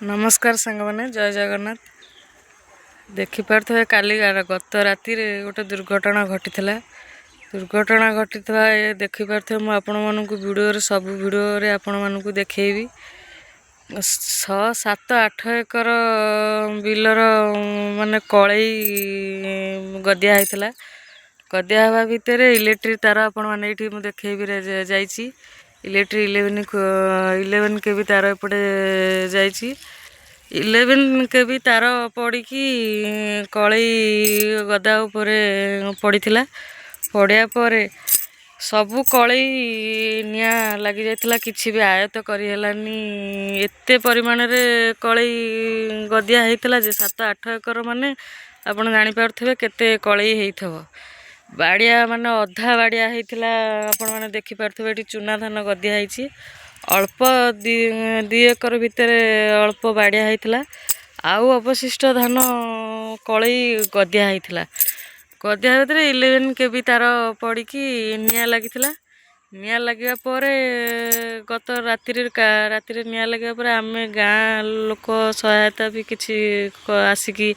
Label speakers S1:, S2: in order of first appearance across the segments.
S1: नमस्कार सांग मैंने जय जगन्नाथ। देखिपे काली गत राति गोटे दुर्घटना घटी ये देखिपे मुझे भिडियो सब भिडियो आपण मानक देखी 6-7-8 एकर बिलर माने कलई गदिया होता गदिया हवा भितर इलेक्ट्रिक तार आपण मैंने ये देखेबी जाइए इलेक्ट्रिक 11 के भी तार एपटे जाइए 11 के भी तार पड़ी कलई गदा उपर पड़ा पड़ा सबू कलई निया लगी जाता किसी भी आयत करनी एत परिमाण रे कलई गदिया होता 7-8 एकर माने आपण जानीपे केते कलई होइथबो बाड़िया माने अधा बाड़िया होता आपण मैंने देखिपे ये चुना धान गदिया होती अल्प 2 एकर भितर अल्प बाड़िया होता आउ अवशिष्ट धान कलई गदिया होता गदिया भितर 11 के भी तार पड़ी निया लगी निया लगे गत राति निया लगे आम गाँ लोक सहायता भी किसी आसिकी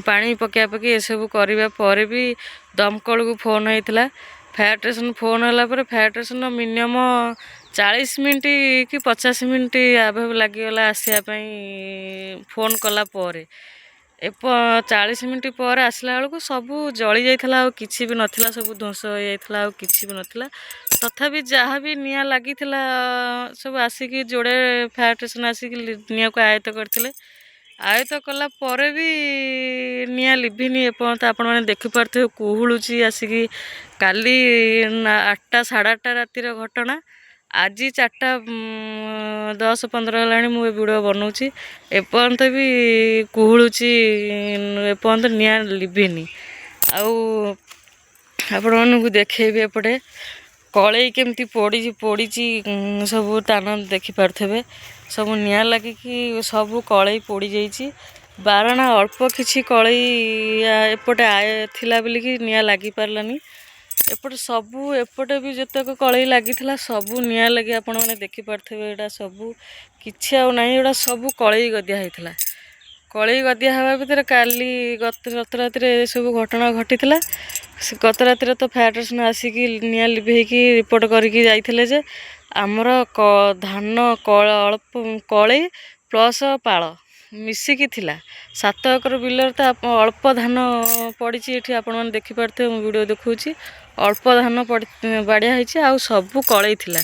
S1: पानी पका पकी ये सब करने पर भी दमकल को फोन होता फायर स्टेशन फोन है फायर स्टेशन मिनिमम 40 मिनट कि 50 मिनट आभव लगिगला आसवाई फोन कलापर 40 मिनट पर आसला बेलू सबू जली जाता किसी भी नाला सब ध्वंस हो जाता किसी भी नाला तथापि जहाँ भी निया लगी सब आसिकी जोड़े फायर स्टेशन आसिक निया को आयत्त करते आयत्त कला पर भी निया लिभिनी एपर्यंत आपण मैंने देखिपे कुहुलुची आसिकी काली 8टा 8:30 रातिर घटना आज 4:10-15 है मुझे वीडियो बनाऊँगी एपर्यंत भी कुहुलुची एपर्यंत निया लिभिनी आपण मानक देखेबी एपटे कलई केमती पड़ी सब तान देखिपे सब निया लगी सब कलई पड़ जाइए बारणा अल्प किसी कलई एपटे आय थिला बोलिकी निया लगी पारलानी एपटे सबू एपटे भी जितक कलई लगी सबू निया लगी आपण मैंने देखिपे यहाँ सबू किसी आना यहाँ सबू कलई गदिया होता कलई गदिया हवा भितर काली गत राति सब घटना घटी गत राति तो फायर स्टेशन आसिकी निया लिभेकी रिपोर्ट करके जाइए जे आमर धान अल्प कलई प्लस पाल मिसिकी थिला 7 एकर बिलर तो अल्प धान पड़ी ये आपण मैंने देखिपे वीडियो देखुची अल्प धान बाड़िया होती आ सबू कलई थिला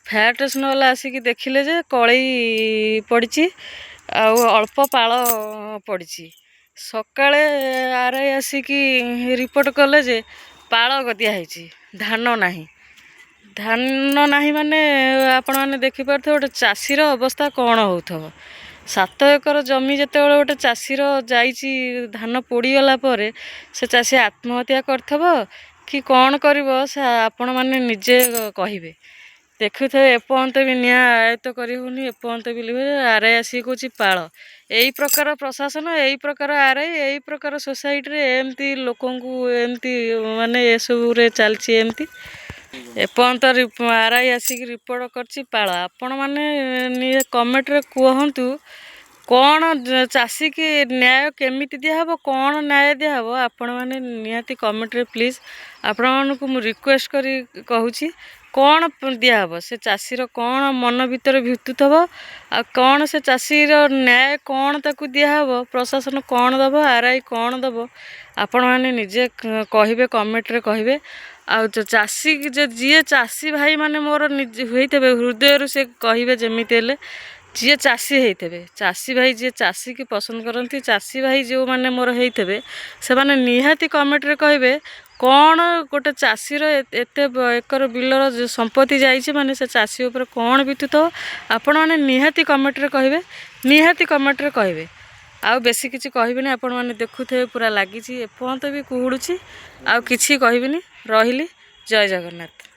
S1: फायर स्टेशन वाला आसिकी देखिले जे कलई पड़ी अल्प पाल पड़ी सकाळे आरआई आसिकी रिपोर्ट कले जे पाल गदिया होती धान नाही माने आपण मैंने देखिपे गोटे चाषीर अवस्था कौन हो 7 एकर जमी जिते गोटे चाषीर जाइए धान पोड़गला से चाषी आत्महत्या करथबो कि कौन करिवो से आपण माने निजे कहिबे देखुथे एपर्यंत भी निया आयत्त करनी एपर्यंत भी आरआई आसिक कौच पाल यही प्रकार प्रशासन यही प्रकार आरआई यही प्रकार सोसाइटी एमती लोक एमती माने ये सब चलती एमती एपर्यंत आरआई आसिक रिपोर्ट करछि पाल आपण माने कमेंट रे कहतु कौन चाषी की न्याय केमिति दिहब कौन न्याय दिहब आपण मैंने निहाती कमेंट रे प्लीज आपण मानक मु रिक्वेस्ट करी कहूची कौन दिहब से चाषीर कौन मन भीतर भितुथब आ कौन से चाषीर न्याय कौन ताकू दिहब प्रशासन कौन दब आरआई कौन दब आपण मैंने निजे कहिबे कमेंट रे कहिबे आ चाषी जी चाषी भाई माने मोर होते हृदय से कहिबे जमिति हेले जी चाषी होते चाषी भाई जी चाषी की पसंद करती चाषी भाई जो मैंने मोर होते से माने निहाती कमेंट रे कहिबे कौन गोटे चाषीर एत एकर बिलर संपत्ति जाइए माने से चाषी उपर कौन बीतुथबो आपण माने निहाती कमेंट रे कहिबे निहाती कमेंट रे कहिबे आउ बेसी किछि कहबिनी आपण माने देखुथे पूरा लागिछि एपर्यंत भी कुहुडुछि आउ किछि कहबिनी रहिली जय जगन्नाथ।